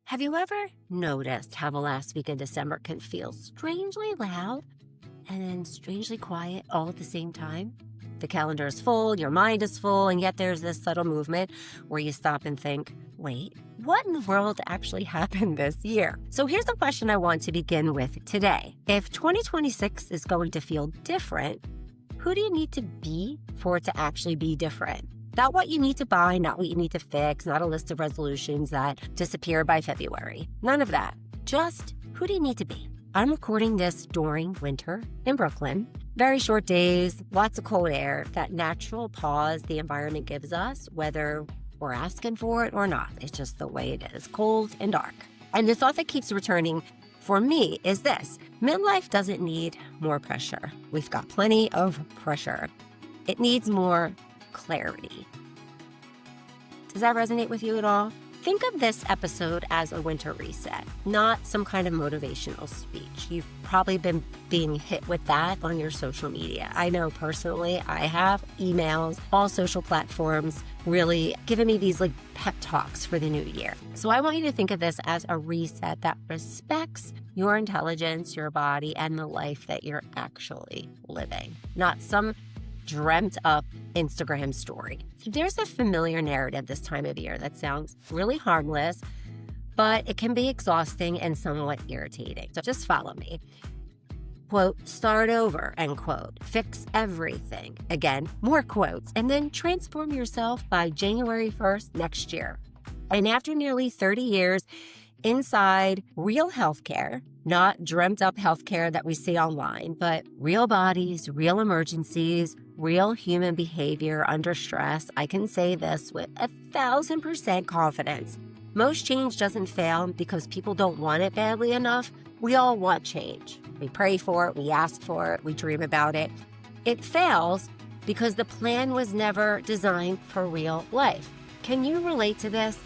Have you ever noticed how the last week of December can feel strangely loud and then strangely quiet all at the same time? The calendar is full, your mind is full, and yet there's this subtle movement where you stop and think, wait, what in the world actually happened this year? So here's the question I want to begin with today. If 2026 is going to feel different, who do you need to be for it to actually be different? Not what you need to buy, not what you need to fix, not a list of resolutions that disappear by February. None of that. Just who do you need to be? I'm recording this during winter in Brooklyn. Very short days, lots of cold air, that natural pause the environment gives us, whether we're asking for it or not. It's just the way it is, cold and dark. And the thought that keeps returning for me is this: midlife doesn't need more pressure. We've got plenty of pressure. It needs more clarity. Does that resonate with you at all? Think of this episode as a winter reset, not some kind of motivational speech. You've probably been being hit with that on your social media. I know personally, I have emails, all social platforms really giving me these pep talks for the new year. So I want you to think of this as a reset that respects your intelligence, your body, and the life that you're actually living, not some dreamt up Instagram story. So there's a familiar narrative this time of year that sounds really harmless, but it can be exhausting and somewhat irritating. So just follow me. Quote, start over, end quote, fix everything. Again, more quotes, and then transform yourself by January 1st next year. And after nearly 30 years inside real healthcare, not dreamt up healthcare that we see online, but real bodies, real emergencies, real human behavior under stress, I can say this with 1,000% confidence. Most change doesn't fail because people don't want it badly enough. We all want change. We pray for it, we ask for it, we dream about it. It fails because the plan was never designed for real life. Can you relate to this?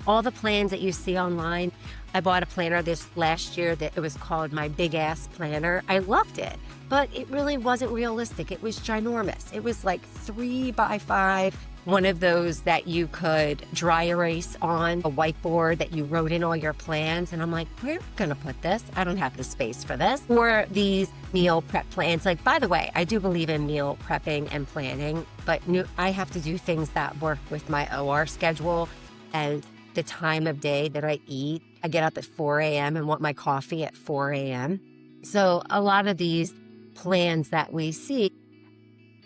All the plans that you see online. I bought a planner this last year that it was called my Big Ass Planner. I loved it, but it really wasn't realistic. It was ginormous. It was like 3x5, one of those that you could dry erase on a whiteboard that you wrote in all your plans. And I'm like, where am I gonna put this? I don't have the space for this. Or these meal prep plans. By the way, I do believe in meal prepping and planning, but I have to do things that work with my OR schedule and the time of day that I eat. I get up at 4 a.m. and want my coffee at 4 a.m. So a lot of these plans that we see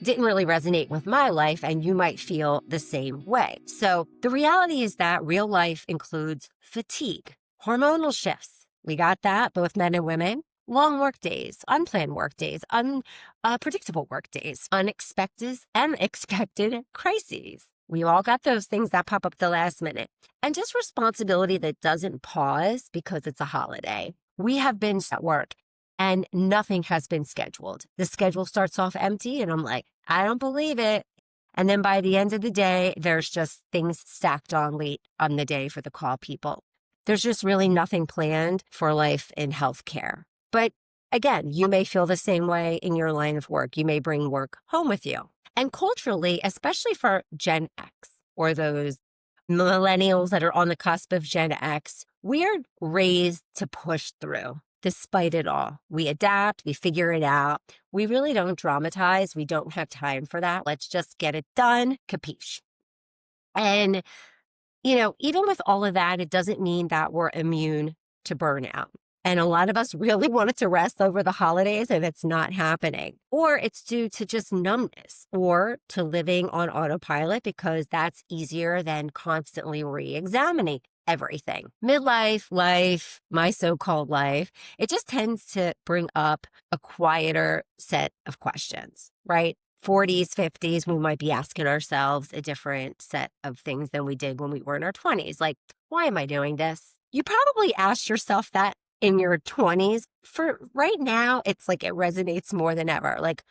didn't really resonate with my life, and you might feel the same way. So the reality is that real life includes fatigue, hormonal shifts. We got that, both men and women. Long work days, unplanned work days, unpredictable work days, unexpected and expected crises. We all got those things that pop up at the last minute. And just responsibility that doesn't pause because it's a holiday. We have been at work and nothing has been scheduled. The schedule starts off empty and I'm like, I don't believe it. And then by the end of the day, there's just things stacked on late on the day for the call people. There's just really nothing planned for life in healthcare. But again, you may feel the same way in your line of work. You may bring work home with you. And culturally, especially for Gen X or those millennials that are on the cusp of Gen X, we're raised to push through despite it all. We adapt, we figure it out. We really don't dramatize. We don't have time for that. Let's just get it done. Capiche. And, even with all of that, it doesn't mean that we're immune to burnout. And a lot of us really wanted to rest over the holidays and it's not happening. Or it's due to just numbness or to living on autopilot because that's easier than constantly re-examining everything. Midlife, life, my so-called life, it just tends to bring up a quieter set of questions, right? 40s, 50s, we might be asking ourselves a different set of things than we did when we were in our 20s. Like, why am I doing this? You probably asked yourself that in your 20s. For right now, it's like it resonates more than ever. Like,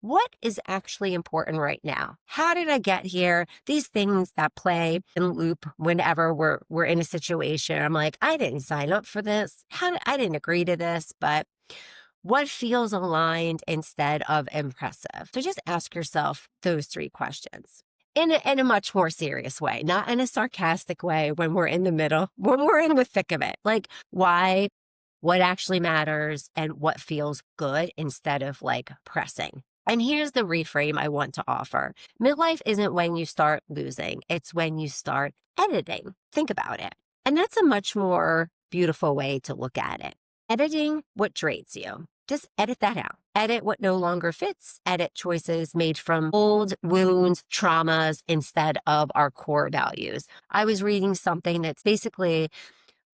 what is actually important right now? How did I get here? These things that play in loop whenever we're in a situation. I'm like, I didn't sign up for this. I didn't agree to this, but what feels aligned instead of impressive? So just ask yourself those three questions. in a much more serious way, not in a sarcastic way when we're in the middle, when we're in the thick of it. Like why, what actually matters, and what feels good instead of like pressing. And here's the reframe I want to offer. Midlife isn't when you start losing, it's when you start editing. Think about it. And that's a much more beautiful way to look at it. Editing what drains you. Just edit that out. Edit what no longer fits. Edit choices made from old wounds, traumas, instead of our core values. I was reading something that's basically,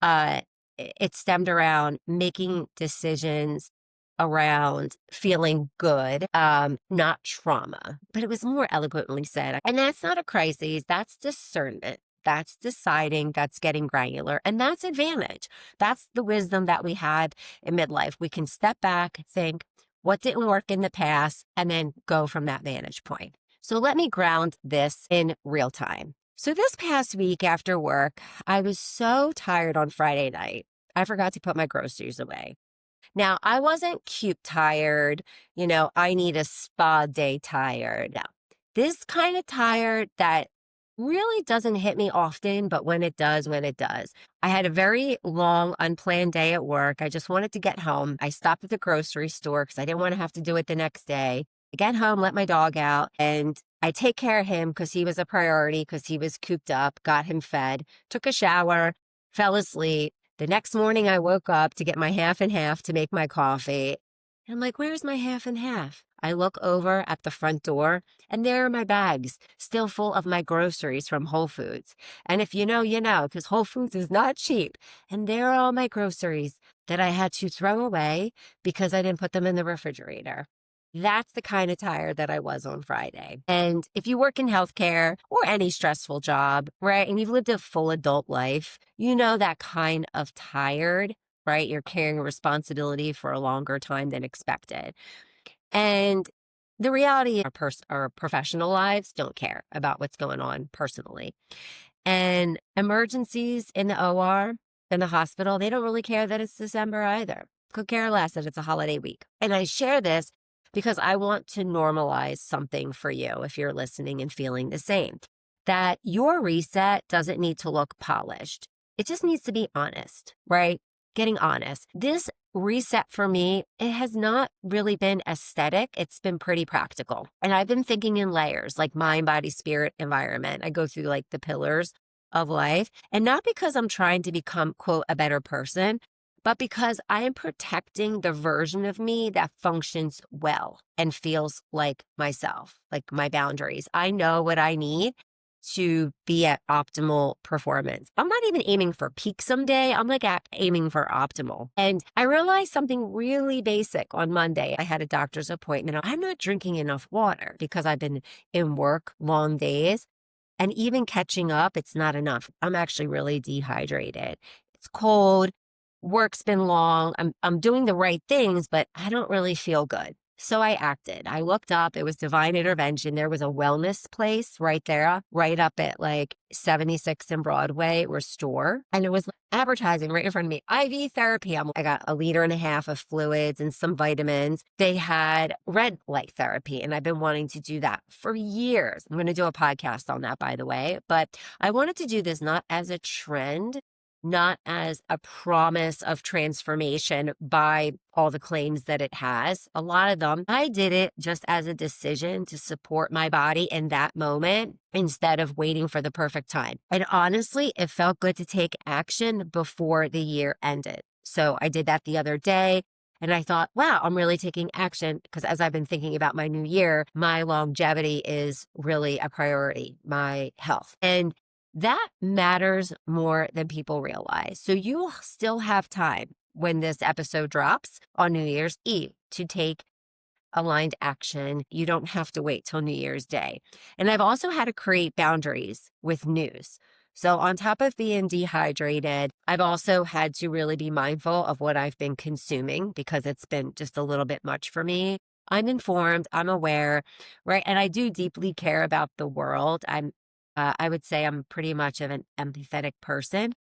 it stemmed around making decisions around feeling good, not trauma. But it was more eloquently said. And that's not a crisis, that's discernment. That's deciding, that's getting granular, and that's advantage. That's the wisdom that we have in midlife. We can step back, think, what didn't work in the past, and then go from that vantage point. So let me ground this in real time. So this past week after work, I was so tired on Friday night. I forgot to put my groceries away. Now, I wasn't cute tired, I need a spa day tired. No, this kind of tired that really doesn't hit me often, but when it does. I had a very long, unplanned day at work. I just wanted to get home. I stopped at the grocery store because I didn't want to have to do it the next day. I get home, let my dog out, and I take care of him because he was a priority because he was cooped up, got him fed, took a shower, fell asleep. The next morning, I woke up to get my half and half to make my coffee. And I'm like, where's my half and half? I look over at the front door, and there are my bags, still full of my groceries from Whole Foods. And if you know, because Whole Foods is not cheap. And there are all my groceries that I had to throw away because I didn't put them in the refrigerator. That's the kind of tired that I was on Friday. And if you work in healthcare or any stressful job, right, and you've lived a full adult life, you know that kind of tired, right? You're carrying a responsibility for a longer time than expected. And the reality, our professional lives don't care about what's going on personally. And emergencies in the OR, in the hospital, they don't really care that it's December either. Could care less that it's a holiday week. And I share this because I want to normalize something for you if you're listening and feeling the same. That your reset doesn't need to look polished. It just needs to be honest, right? Getting honest. This reset for me, it has not really been aesthetic. It's been pretty practical. And I've been thinking in layers, like mind, body, spirit, environment. I go through like the pillars of life. And not because I'm trying to become, quote, a better person, but because I am protecting the version of me that functions well and feels like myself, like my boundaries. I know what I need to be at optimal performance. I'm not even aiming for peak someday. I'm like aiming for optimal. And I realized something really basic on Monday. I had a doctor's appointment. I'm not drinking enough water because I've been in work long days. And even catching up, it's not enough. I'm actually really dehydrated. It's cold. Work's been long. I'm doing the right things, but I don't really feel good. So I acted. I looked up. It was divine intervention. There was a wellness place right there, right up at like 76 and Broadway, Restore. And it was advertising right in front of me. IV therapy. I got 1.5 liters of fluids and some vitamins. They had red light therapy, and I've been wanting to do that for years. I'm going to do a podcast on that, by the way. But I wanted to do this not as a trend, not as a promise of transformation by all the claims that it has. A lot of them, I did it just as a decision to support my body in that moment instead of waiting for the perfect time. And honestly, it felt good to take action before the year ended. So I did that the other day. And I thought, wow, I'm really taking action because as I've been thinking about my new year, my longevity is really a priority, my health. And that matters more than people realize. So you still have time when this episode drops on New Year's Eve to take aligned action. You don't have to wait till New Year's Day. And I've also had to create boundaries with news. So on top of being dehydrated, I've also had to really be mindful of what I've been consuming because it's been just a little bit much for me. I'm informed, I'm aware, right? And I do deeply care about the world. I would say I'm pretty much of an empathetic person,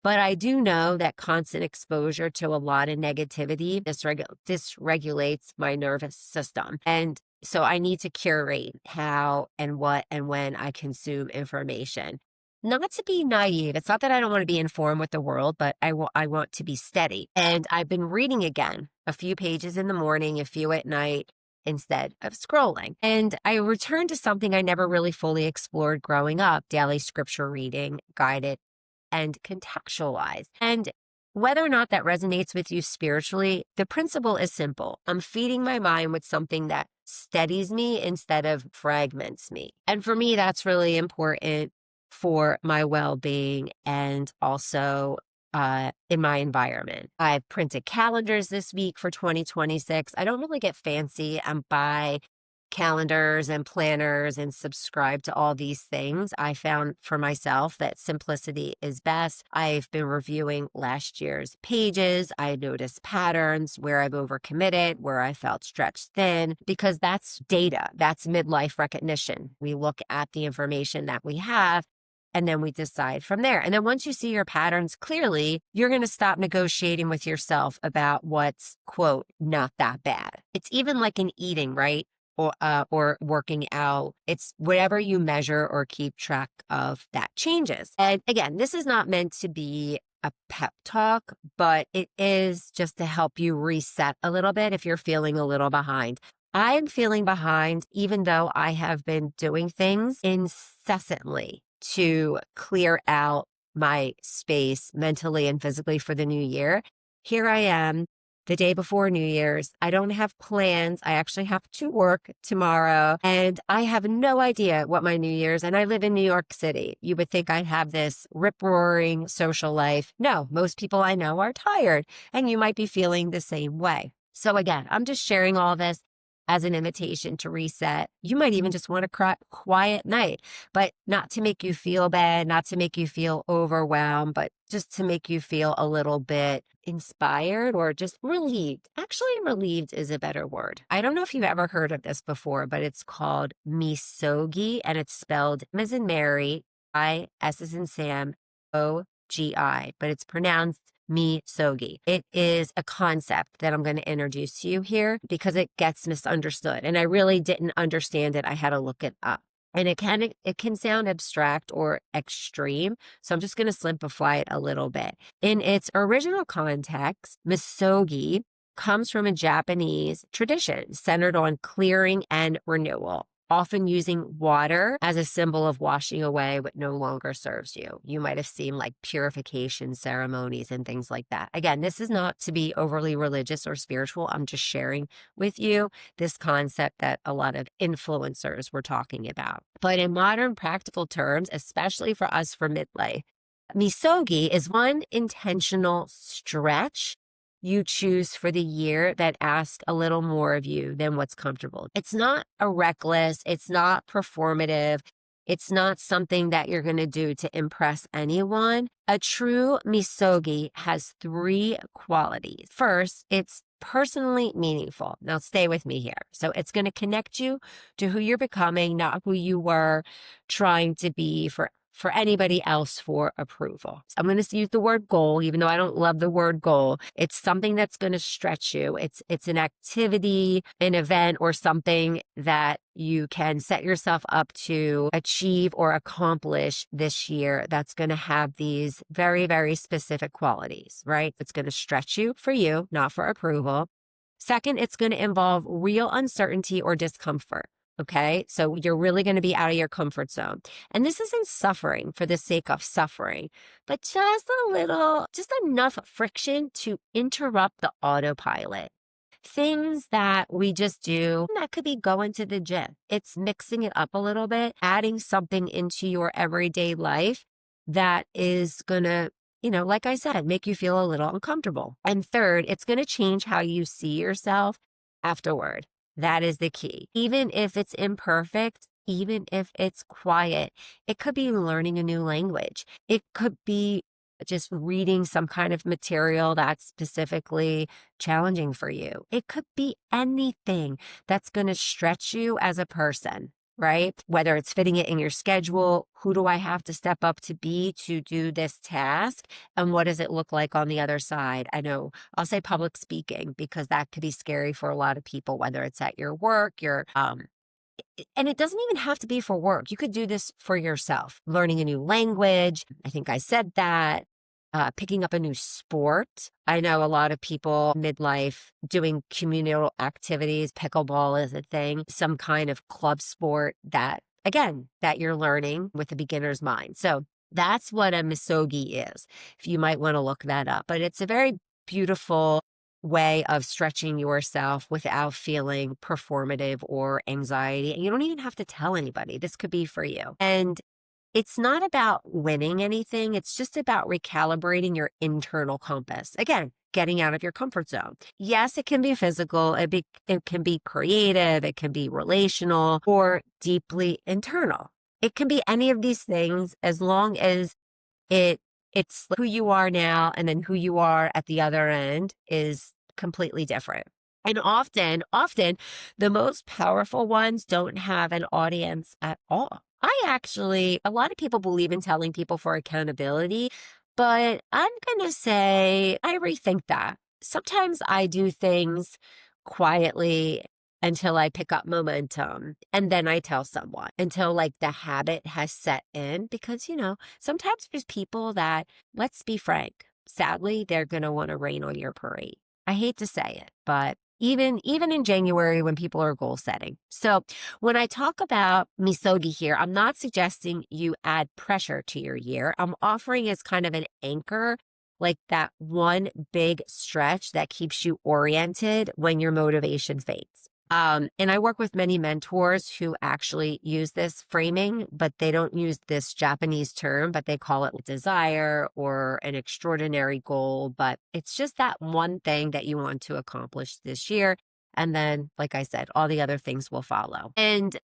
But I do know that constant exposure to a lot of negativity dysregulates my nervous system. And so I need to curate how and what and when I consume information. Not to be naive. It's not that I don't want to be informed with the world, but I want to be steady. And I've been reading again, a few pages in the morning, a few at night, instead of scrolling. And I returned to something I never really fully explored growing up: daily scripture reading, guided and contextualized. And whether or not that resonates with you spiritually, the principle is simple. I'm feeding my mind with something that steadies me instead of fragments me. And for me, that's really important for my well-being and also in my environment. I've printed calendars this week for 2026. I don't really get fancy and buy calendars and planners and subscribe to all these things. I found for myself that simplicity is best. I've been reviewing last year's pages. I noticed patterns where I've overcommitted, where I felt stretched thin, because that's data. That's midlife recognition. We look at the information that we have and then we decide from there. And then once you see your patterns clearly, you're going to stop negotiating with yourself about what's, quote, not that bad. It's even like in eating, right? Or working out. It's whatever you measure or keep track of that changes. And again, this is not meant to be a pep talk, but it is just to help you reset a little bit if you're feeling a little behind. I am feeling behind, even though I have been doing things incessantly to clear out my space mentally and physically for the new year. Here I am, the day before New Year's. I don't have plans. I actually have to work tomorrow, and I have no idea what my New Year's, and I live in New York City. You would think I'd have this rip-roaring social life. No, most people I know are tired, and you might be feeling the same way. So again, I'm just sharing all this as an invitation to reset. You might even just want a quiet night, but not to make you feel bad, not to make you feel overwhelmed, but just to make you feel a little bit inspired or just relieved. Actually, relieved is a better word. I don't know if you've ever heard of this before, but it's called misogi, and it's spelled M as in Mary, I, S as in Sam, O-G-I, but it's pronounced misogi. It is a concept that I'm going to introduce to you here because it gets misunderstood. And I really didn't understand it. I had to look it up. And it can sound abstract or extreme. So I'm just going to simplify it a little bit. In its original context, misogi comes from a Japanese tradition centered on clearing and renewal, often using water as a symbol of washing away what no longer serves you. You might have seen like purification ceremonies and things like that. Again, this is not to be overly religious or spiritual. I'm just sharing with you this concept that a lot of influencers were talking about. But in modern practical terms, especially for us for midlife, misogi is one intentional stretch you choose for the year that asks a little more of you than what's comfortable. It's not a reckless, it's not performative, it's not something that you're going to do to impress anyone. A true misogi has 3 qualities. First, it's personally meaningful. Now stay with me here. So it's going to connect you to who you're becoming, not who you were trying to be for anybody else for approval. So I'm going to use the word goal, even though I don't love the word goal. It's something that's going to stretch you. It's an activity, an event, or something that you can set yourself up to achieve or accomplish this year that's going to have these very, very specific qualities, right? It's going to stretch you for you, not for approval. Second, it's going to involve real uncertainty or discomfort. Okay, so you're really going to be out of your comfort zone. And this isn't suffering for the sake of suffering, but just enough friction to interrupt the autopilot. Things that we just do, that could be going to the gym. It's mixing it up a little bit, adding something into your everyday life that is going to, like I said, make you feel a little uncomfortable. And third, it's going to change how you see yourself afterward. That is the key. Even if it's imperfect, even if it's quiet, it could be learning a new language. It could be just reading some kind of material that's specifically challenging for you. It could be anything that's going to stretch you as a person. right? Whether it's fitting it in your schedule, who do I have to step up to be to do this task? And what does it look like on the other side? I know I'll say public speaking because that could be scary for a lot of people, whether it's at your work, and it doesn't even have to be for work. You could do this for yourself, learning a new language. I think I said that. Picking up a new sport. I know a lot of people midlife doing communal activities. Pickleball is a thing, some kind of club sport that, again, that you're learning with a beginner's mind. So that's what a misogi is. If you might want to look that up, but it's a very beautiful way of stretching yourself without feeling performative or anxiety. And you don't even have to tell anybody. This could be for you. And it's not about winning anything. It's just about recalibrating your internal compass. Again, getting out of your comfort zone. Yes, it can be physical. It can be creative. It can be relational or deeply internal. It can be any of these things as long as it's who you are now and then who you are at the other end is completely different. And often the most powerful ones don't have an audience at all. A lot of people believe in telling people for accountability, but I'm going to say I rethink that. Sometimes I do things quietly until I pick up momentum and then I tell someone until like the habit has set in because, sometimes there's people that, let's be frank, sadly, they're going to want to rain on your parade. I hate to say it, but even in January when people are goal setting. So when I talk about misogi here, I'm not suggesting you add pressure to your year. I'm offering as kind of an anchor, like that one big stretch that keeps you oriented when your motivation fades. And I work with many mentors who actually use this framing, but they don't use this Japanese term, but they call it desire or an extraordinary goal. But it's just that one thing that you want to accomplish this year. And then, like I said, all the other things will follow. And,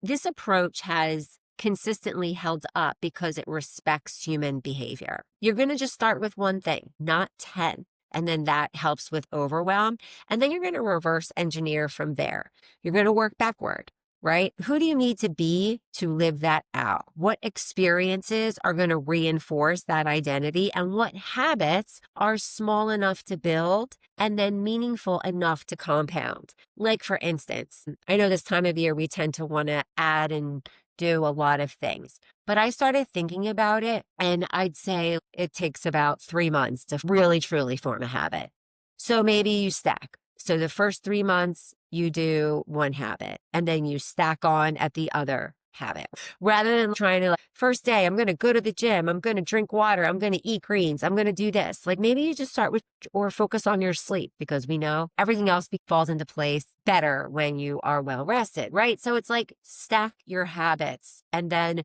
this approach has consistently held up because it respects human behavior. You're going to just start with one thing, not 10. And then that helps with overwhelm. And then you're going to reverse engineer from there. You're going to work backward, right? Who do you need to be to live that out? What experiences are going to reinforce that identity? And what habits are small enough to build and then meaningful enough to compound? Like, for instance, I know this time of year we tend to want to add and do a lot of things. But I started thinking about it, and I'd say it takes about 3 months to really, truly form a habit. So maybe you stack. So the first 3 months, you do one habit, and then you stack on at the other habit. Rather than trying to, first day, I'm going to go to the gym, I'm going to drink water, I'm going to eat greens, I'm going to do this. Like maybe you just start with or focus on your sleep because we know everything else falls into place better when you are well rested, right? So it's like stack your habits and then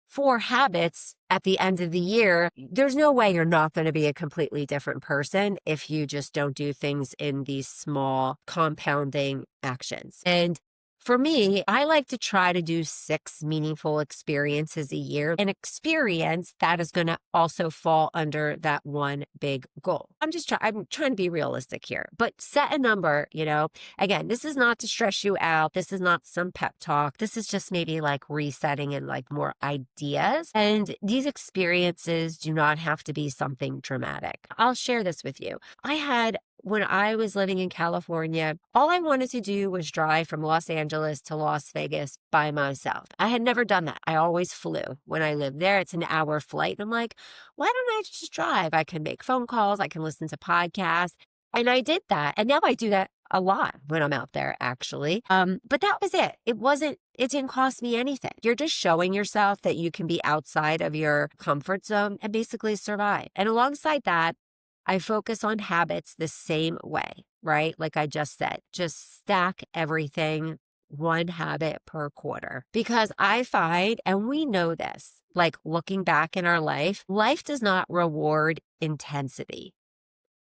4 habits at the end of the year, there's no way you're not going to be a completely different person if you just don't do things in these small compounding actions. And for me, I like to try to do 6 meaningful experiences a year, an experience that is going to also fall under that one big goal. I'm trying to be realistic here, but set a number, again, this is not to stress you out. This is not some pep talk. This is just maybe like resetting and like more ideas. And these experiences do not have to be something dramatic. I'll share this with you. When I was living in California, all I wanted to do was drive from Los Angeles to Las Vegas by myself. I had never done that. I always flew. When I lived there, it's an hour flight. And I'm like, why don't I just drive? I can make phone calls. I can listen to podcasts. And I did that. And now I do that a lot when I'm out there, actually. But that was it. It didn't cost me anything. You're just showing yourself that you can be outside of your comfort zone and basically survive. And alongside that, I focus on habits the same way, right? Like I just said, just stack everything, one habit per quarter. Because I find, and we know this, like looking back in our life does not reward intensity.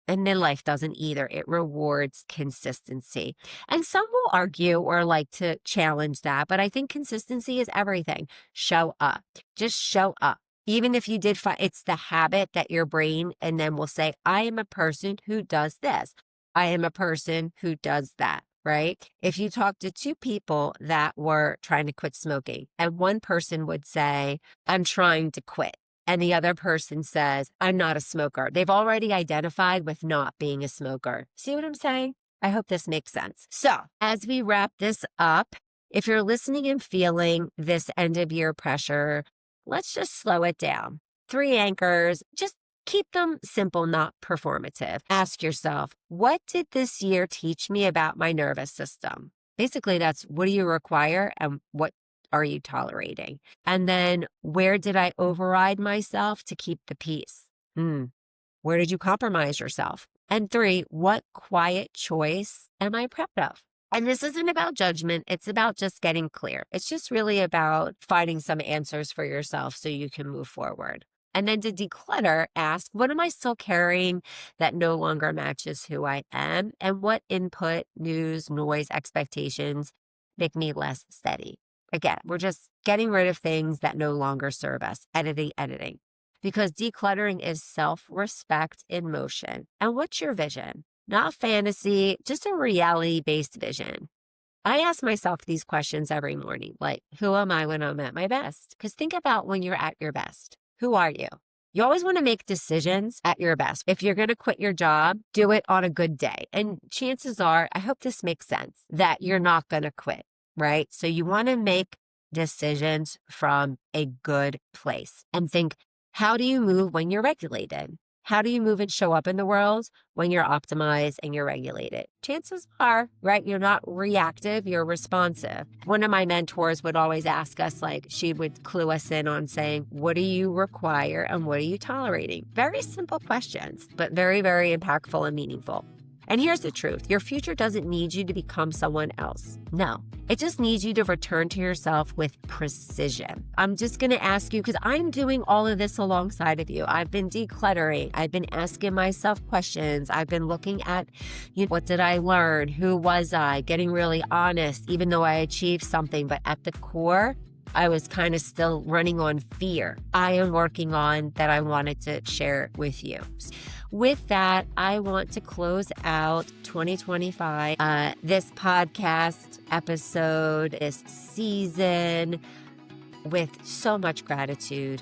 And midlife doesn't either. It rewards consistency. And some will argue or like to challenge that, but I think consistency is everything. Show up. Just show up. Even if you did find it's the habit that your brain and then will say, I am a person who does this. I am a person who does that. right? If you talk to two people that were trying to quit smoking, and one person would say, I'm trying to quit, and the other person says, I'm not a smoker, they've already identified with not being a smoker. See what I'm saying? I hope this makes sense. So as we wrap this up, if you're listening and feeling this end of year pressure, let's just slow it down. 3 anchors, just keep them simple, not performative. Ask yourself, what did this year teach me about my nervous system? Basically, that's what do you require and what are you tolerating? And then where did I override myself to keep the peace? Where did you compromise yourself? And 3, what quiet choice am I proud of? And this isn't about judgment. It's about just getting clear. It's just really about finding some answers for yourself so you can move forward. And then to declutter, ask, what am I still carrying that no longer matches who I am? And what input, news, noise, expectations make me less steady? Again, we're just getting rid of things that no longer serve us. Editing. Because decluttering is self-respect in motion. And what's your vision? Not fantasy, just a reality-based vision. I ask myself these questions every morning, like, who am I when I'm at my best? Because think about when you're at your best. Who are you? You always want to make decisions at your best. If you're going to quit your job, do it on a good day. And chances are, I hope this makes sense, that you're not going to quit, right? So you want to make decisions from a good place and think, how do you move when you're regulated? How do you move and show up in the world when you're optimized and you're regulated? Chances are, right, you're not reactive, you're responsive. One of my mentors would always ask us, like, she would clue us in on saying, what do you require and what are you tolerating? Very simple questions, but very, very impactful and meaningful. And here's the truth. Your future doesn't need you to become someone else. No, it just needs you to return to yourself with precision. I'm just going to ask you, because I'm doing all of this alongside of you. I've been decluttering. I've been asking myself questions. I've been looking at, what did I learn? Who was I? Getting really honest, even though I achieved something. But at the core, I was kind of still running on fear. I am working on that I wanted to share with you. With that, I want to close out 2025, this podcast episode, this season, with so much gratitude.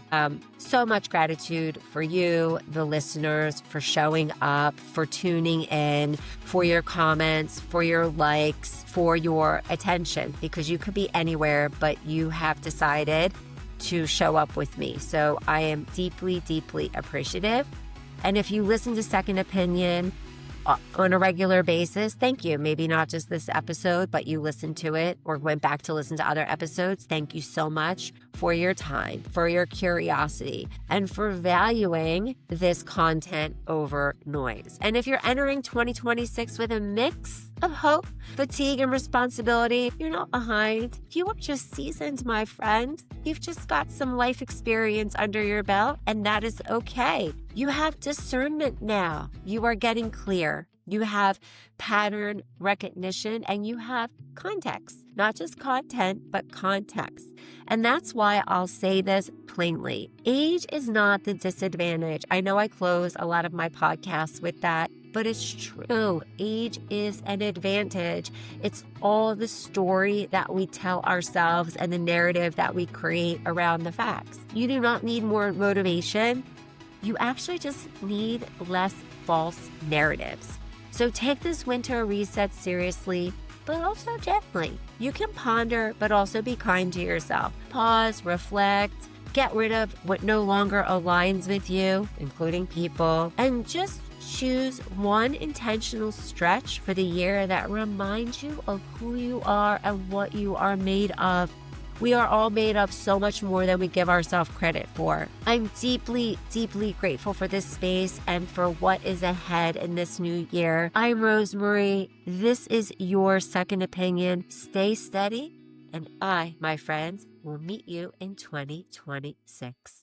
So much gratitude for you, the listeners, for showing up, for tuning in, for your comments, for your likes, for your attention, because you could be anywhere, but you have decided to show up with me. So I am deeply, deeply appreciative. And if you listen to Second Opinion on a regular basis, thank you. Maybe not just this episode, but you listened to it or went back to listen to other episodes. Thank you so much for your time, for your curiosity, and for valuing this content over noise. And if you're entering 2026 with a mix of hope, fatigue, and responsibility, you're not behind. You are just seasoned, my friend. You've just got some life experience under your belt, and that is okay. You have discernment now. You are getting clear. You have pattern recognition and you have context, not just content, but context. And that's why I'll say this plainly. Age is not the disadvantage. I know I close a lot of my podcasts with that, but it's true. Age is an advantage. It's all the story that we tell ourselves and the narrative that we create around the facts. You do not need more motivation. You actually just need less false narratives. So take this winter reset seriously, but also gently. You can ponder, but also be kind to yourself. Pause, reflect, get rid of what no longer aligns with you, including people, and just choose one intentional stretch for the year that reminds you of who you are and what you are made of. We are all made of so much more than we give ourselves credit for. I'm deeply, deeply grateful for this space and for what is ahead in this new year. I'm Rosemarie. This is your Second Opinion. Stay steady, and I, my friends, will meet you in 2026.